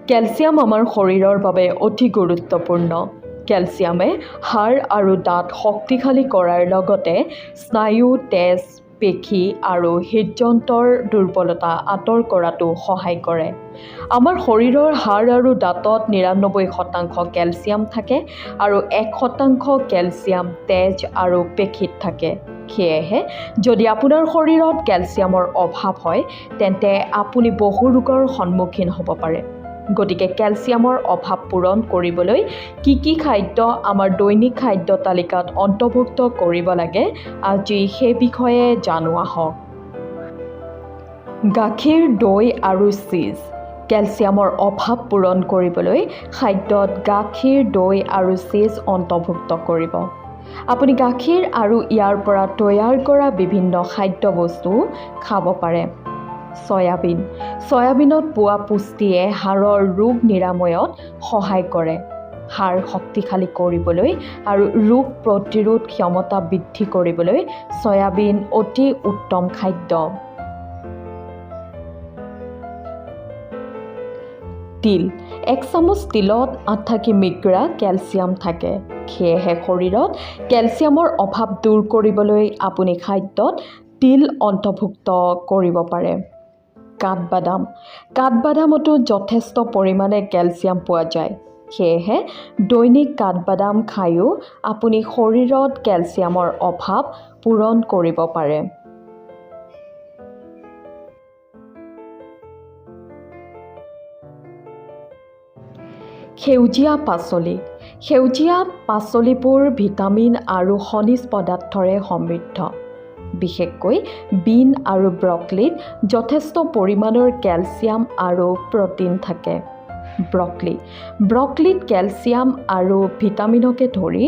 Calcium আমাৰ শৰীৰৰ বাবে অতি গুৰুত্বপূৰ্ণ। কেলছিয়ামে হাড় আৰু দাঁত শক্তিশালী কৰাৰ লগতে স্নায়ু, তেজ, পেশী আৰু হৃদযন্ত্ৰৰ দুৰ্বলতা আঁতৰ কৰাতো সহায় কৰে। আমাৰ শৰীৰৰ হাড় আৰু দাঁতত ৯৯% কেলছিয়াম থাকে আৰু ১% কেলছিয়াম তেজ আৰু পেশীত থাকে। সেয়েহে যদি আপোনাৰ শৰীৰত কেলছিয়ামৰ অভাৱ হয় তেন্তে আপুনি বহু ৰোগৰ সন্মুখীন হ'ব পাৰে। গতিকে কেলছিয়ামৰ অভাৱ পূৰণ কৰিবলৈ কি খাদ্য আমাৰ দৈনিক খাদ্য তালিকাত অন্তৰ্ভুক্ত কৰিব লাগে, আজি সেই বিষয়ে জানো আহক। গাখীৰ, দৈ আৰু চীজ। কেলছিয়ামৰ অভাৱ পূৰণ কৰিবলৈ খাদ্যত গাখীৰ, দৈ আৰু চীজ অন্তৰ্ভুক্ত কৰিব। আপুনি গাখীৰ আৰু ইয়াৰ পৰা তৈয়াৰ কৰা বিভিন্ন খাদ্যবস্তু খাব পাৰে। চয়াবিন। চয়াবিনত পোৱা পুষ্টিয়ে হাড়ৰ ৰোগ নিৰাময়ত সহায় কৰে। হাড় শক্তিশালী কৰিবলৈ আৰু ৰোগ প্ৰতিৰোধ ক্ষমতা বৃদ্ধি কৰিবলৈ চয়াবিন অতি উত্তম খাদ্য। তিল। ১ চামুচ তিলত ৮০ মিলিগ্ৰা কেলছিয়াম থাকে। সেয়েহে শৰীৰত কেলছিয়ামৰ অভাৱ দূৰ কৰিবলৈ আপুনি খাদ্যত তিল অন্তৰ্ভুক্ত কৰিব পাৰে। কাঠবাদাম। কাঠবাদামতো যথেষ্ট পৰিমাণে কেলছিয়াম পোৱা যায়। সেয়েহে দৈনিক কাঠবাদাম খায়ো আপুনি শৰীৰত কেলছিয়ামৰ অভাৱ পূৰণ কৰিব পাৰে। সেউজীয়া পাচলি। সেউজীয়া পাচলিবোৰ ভিটামিন আৰু খনিজ পদাৰ্থৰে সমৃদ্ধ। বিশেষকৈ বিন আৰু ব্ৰকলিত যথেষ্ট পৰিমাণৰ কেলছিয়াম আৰু প্ৰ'টিন থাকে। ব্ৰকলিত কেলছিয়াম আৰু ভিটামিনকে ধৰি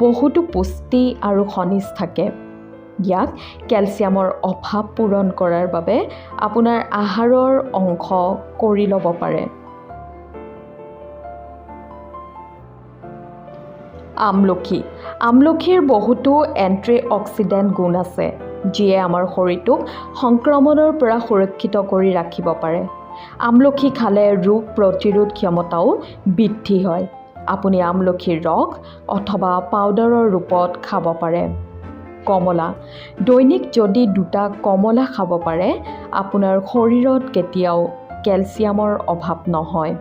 বহুতো পুষ্টি আৰু খনিজ থাকে। ইয়াক কেলছিয়ামৰ অভাৱ পূৰণ কৰাৰ বাবে আপোনাৰ আহাৰৰ অংশ কৰি ল'ব পাৰে। আমলখি। আমলখিৰ বহুতো এন্টিঅক্সিডেণ্ট গুণ আছে, যিয়ে আমাৰ শৰীৰটোক সংক্ৰমণৰ পৰা সুৰক্ষিত কৰি ৰাখিব পাৰে। আমলখি খালে ৰোগ প্ৰতিৰোধ ক্ষমতাও বৃদ্ধি হয়। আপুনি আমলখিৰ ৰস অথবা পাউডাৰৰ ৰূপত খাব পাৰে। কমলা। দৈনিক যদি 2টা কমলা খাব পাৰে, আপোনাৰ শৰীৰত কেতিয়াও কেলছিয়ামৰ অভাৱ নহয়।